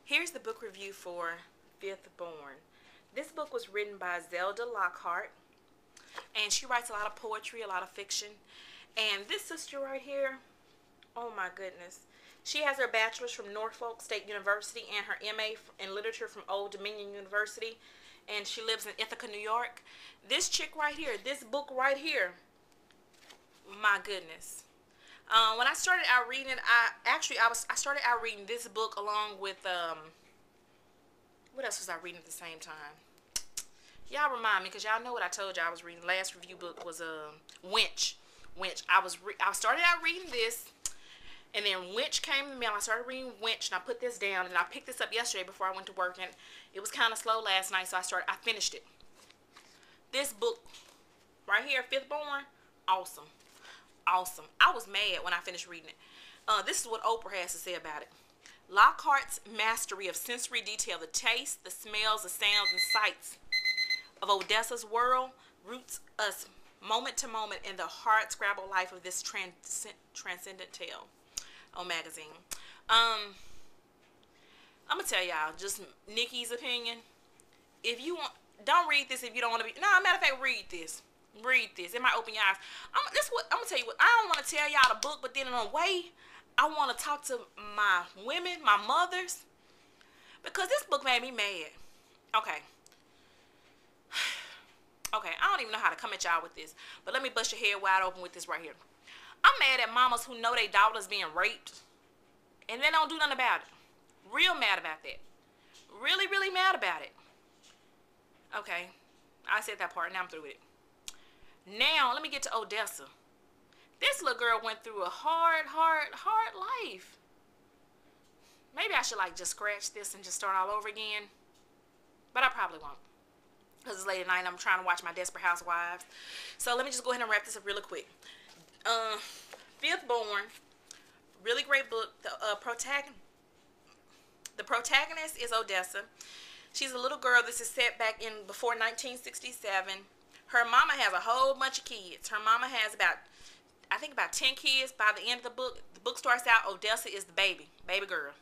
Here's the book review for Fifth Born. This book was written by Zelda Lockhart, and she writes a lot of poetry, a lot of fiction. And this sister right here, oh my goodness. She has her bachelor's from Norfolk State University and her MA in literature from Old Dominion University, and she lives in Ithaca, New York. This chick right here, this book right here, my goodness. When I started out reading it, I started out reading this book along with what else was I reading at the same time? Y'all remind me, because y'all know what I told y'all I was reading. Last review book was Winch. I started out reading this, and then Winch came to the mail. I started reading Winch, and I put this down, and I picked this up yesterday before I went to work, and it was kind of slow last night, so I finished it. This book right here, Fifth Born, awesome. Awesome. I was mad when I finished reading it. This is what Oprah has to say about it. Lockhart's mastery of sensory detail, the taste, the smells, the sounds, and sights of Odessa's world roots us moment to moment in the hard-scrabble life of this transcendent tale. Magazine. I'm gonna tell y'all just Nikki's opinion. If you want, don't read this if you don't want to be. No, matter of fact, read this. Read this. It might open your eyes. I'm gonna tell you what. I don't want to tell y'all the book, but then in a way, I want to talk to my women, my mothers, because this book made me mad. Okay. Okay, I don't even know how to come at y'all with this, but let me bust your head wide open with this right here. I'm mad at mamas who know their daughters being raped, and they don't do nothing about it. Real mad about that. Really, really mad about it. Okay, I said that part. Now I'm through with it. Now, let me get to Odessa. This little girl went through a hard life. Maybe I should just scratch this and just start all over again. But I probably won't. Because it's late at night and I'm trying to watch my Desperate Housewives. So let me just go ahead and wrap this up really quick. Fifth Born, really great book. The protagonist is Odessa. She's a little girl. This is set back in before 1967. Her mama has a whole bunch of kids. Her mama has about 10 kids. By the end of the book starts out, Odessa is the baby girl.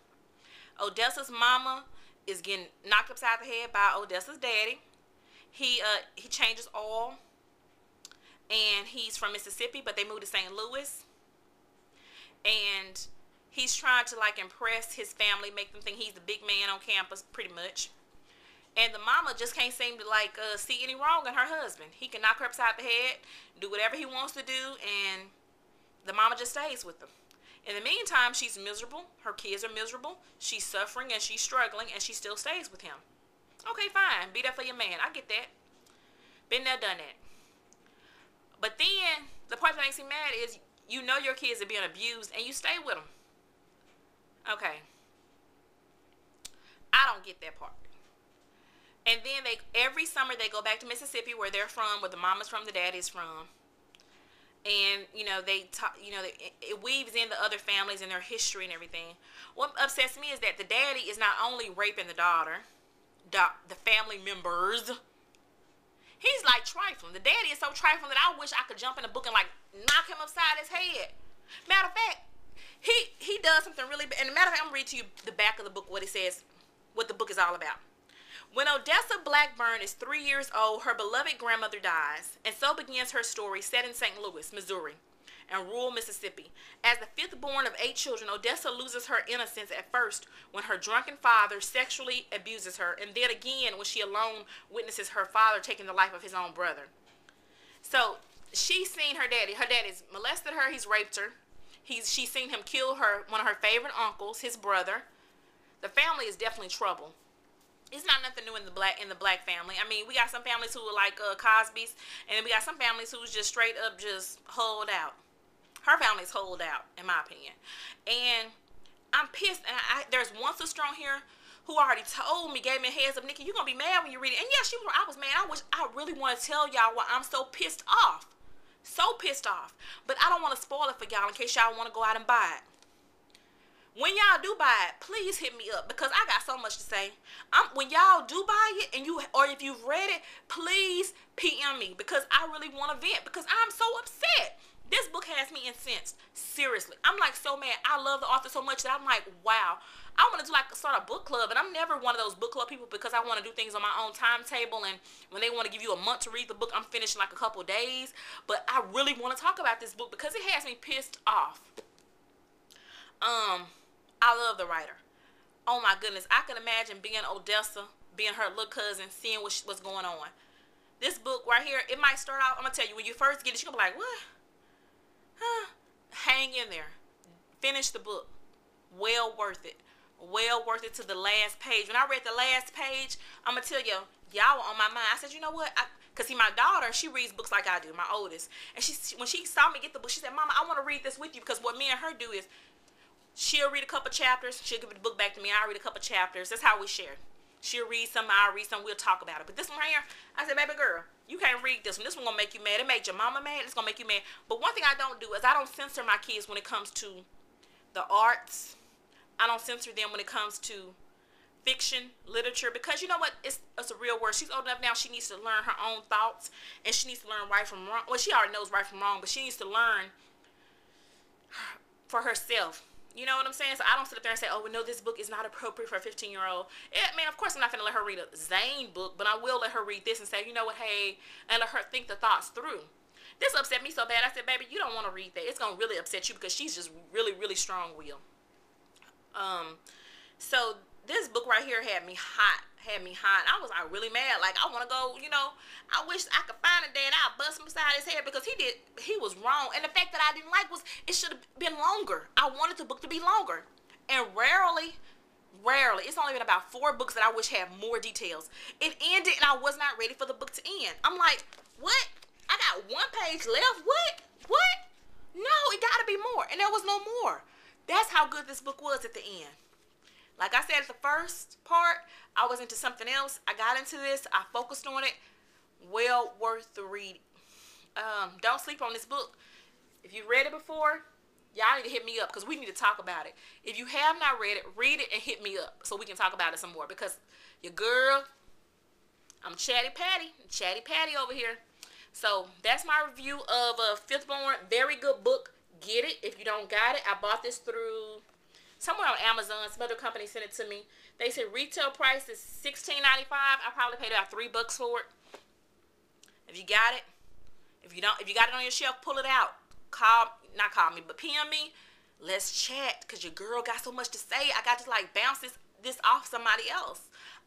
Odessa's mama is getting knocked upside the head by Odessa's daddy. He changes oil, and he's from Mississippi, but they moved to St. Louis. And he's trying to impress his family, make them think he's the big man on campus, pretty much. And the mama just can't seem to see any wrong in her husband. He can knock her upside the head, do whatever he wants to do, and the mama just stays with him. In the meantime, she's miserable. Her kids are miserable. She's suffering and she's struggling, and she still stays with him. Okay, fine. Be there for your man. I get that. Been there, done that. But then, the part that makes me mad is you know your kids are being abused, and you stay with them. Okay. I don't get that part. And then every summer they go back to Mississippi, where they're from, where the mama's from, the daddy's from. And it weaves in the other families and their history and everything. What upsets me is that the daddy is not only raping the daughter, the family members. He's trifling. The daddy is so trifling that I wish I could jump in the book and knock him upside his head. Matter of fact, he does something really bad. And matter of fact, I'm going to read to you the back of the book, what it says, what the book is all about. When Odessa Blackburn is 3 years old, her beloved grandmother dies, and so begins her story set in St. Louis, Missouri, and rural Mississippi. As the fifth born of 8 children, Odessa loses her innocence at first when her drunken father sexually abuses her, and then again when she alone witnesses her father taking the life of his own brother. So she's seen her daddy. Her daddy's molested her. He's raped her. She's seen him kill one of her favorite uncles, his brother. The family is definitely trouble. It's not nothing new in the black family. I mean, we got some families who are like Cosby's, and then we got some families who's just straight up just holed out. Her family's holed out, in my opinion. And I'm pissed. And there's one sister on here who already told me, gave me a heads up, Nikki, you're going to be mad when you read it. And yeah, I was mad. I really want to tell y'all why I'm so pissed off. So pissed off. But I don't want to spoil it for y'all in case y'all want to go out and buy it. When y'all do buy it, please hit me up, because I got so much to say. When y'all do buy it, or if you've read it, please PM me, because I really want to vent, because I'm so upset. This book has me incensed. Seriously. I'm like so mad. I love the author so much that I'm like, wow. I want to do like start a book club, and I'm never one of those book club people because I want to do things on my own timetable, and when they want to give you a month to read the book, I'm finished in like a couple days. But I really want to talk about this book because it has me pissed off. I love the writer. Oh my goodness, I can imagine being Odessa, being her little cousin, seeing what's going on. This book right here, it might start off, I'm going to tell you, when you first get it, you're going to be like, what? Huh? Hang in there. Finish the book. Well worth it. Well worth it to the last page. When I read the last page, I'm going to tell you, y'all were on my mind. I said, you know what? Because see, my daughter, she reads books like I do, my oldest. And when she saw me get the book, she said, Mama, I want to read this with you. Because what me and her do is, she'll read a couple chapters. She'll give the book back to me. I'll read a couple chapters. That's how we share. She'll read some, I'll read some, we'll talk about it. But this one right here, I said, baby girl, you can't read this one. This one gonna make you mad. It made your mama mad. It's gonna make you mad. But one thing I don't do is I don't censor my kids when it comes to the arts. I don't censor them when it comes to fiction, literature, because you know what? It's a real word. She's old enough now. She needs to learn her own thoughts, and she needs to learn right from wrong. Well, she already knows right from wrong, but she needs to learn for herself. You know what I'm saying? So I don't sit up there and say, oh, well, no, this book is not appropriate for a 15-year-old. I mean, of course, I'm not going to let her read a Zane book, but I will let her read this and say, you know what, hey, and let her think the thoughts through. This upset me so bad. I said, baby, you don't want to read that. It's going to really upset you because she's just really, really strong-willed. So this book right here had me hot. I was like really mad. Like, I want to go, you know, I wish I could find a dad. I'll bust him beside his head because he was wrong. And the fact that I didn't like was it should have been longer. I wanted the book to be longer. And rarely, it's only been about 4 books that I wish had more details. It ended and I was not ready for the book to end. I'm like, what? I got 1 page left? What? No, it got to be more. And there was no more. That's how good this book was at the end. Like I said at the first part, I was into something else. I got into this. I focused on it. Well worth the read. Don't sleep on this book. If you read it before, y'all need to hit me up because we need to talk about it. If you have not read it and hit me up so we can talk about it some more because your girl, I'm Chatty Patty over here. So that's my review of Fifth Born. Very good book. Get it if you don't got it. I bought this through somewhere on Amazon. Some other company sent it to me. They said retail price is $16.95. I probably paid about $3 for it. If you got it, if you got it on your shelf, pull it out. Not call me, but PM me. Let's chat, cause your girl got so much to say. I got to like bounce this off somebody else.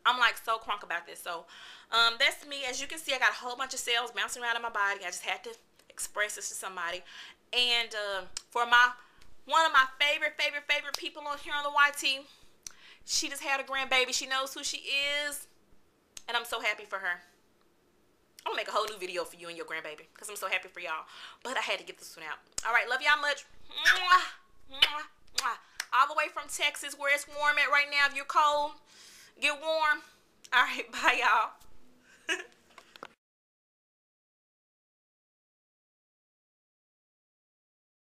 I'm like so crunk about this. So that's me. As you can see, I got a whole bunch of cells bouncing around in my body. I just had to express this to somebody. And for one of my favorite people on here on the YT, she just had a grandbaby. She knows who she is, and I'm so happy for her. I'm gonna make a whole new video for you and your grandbaby because I'm so happy for y'all. But I had to get this one out. All right, love y'all much. Mwah, mwah, mwah. All the way from Texas, where it's warm at right now. If you're cold, get warm. All right, bye y'all.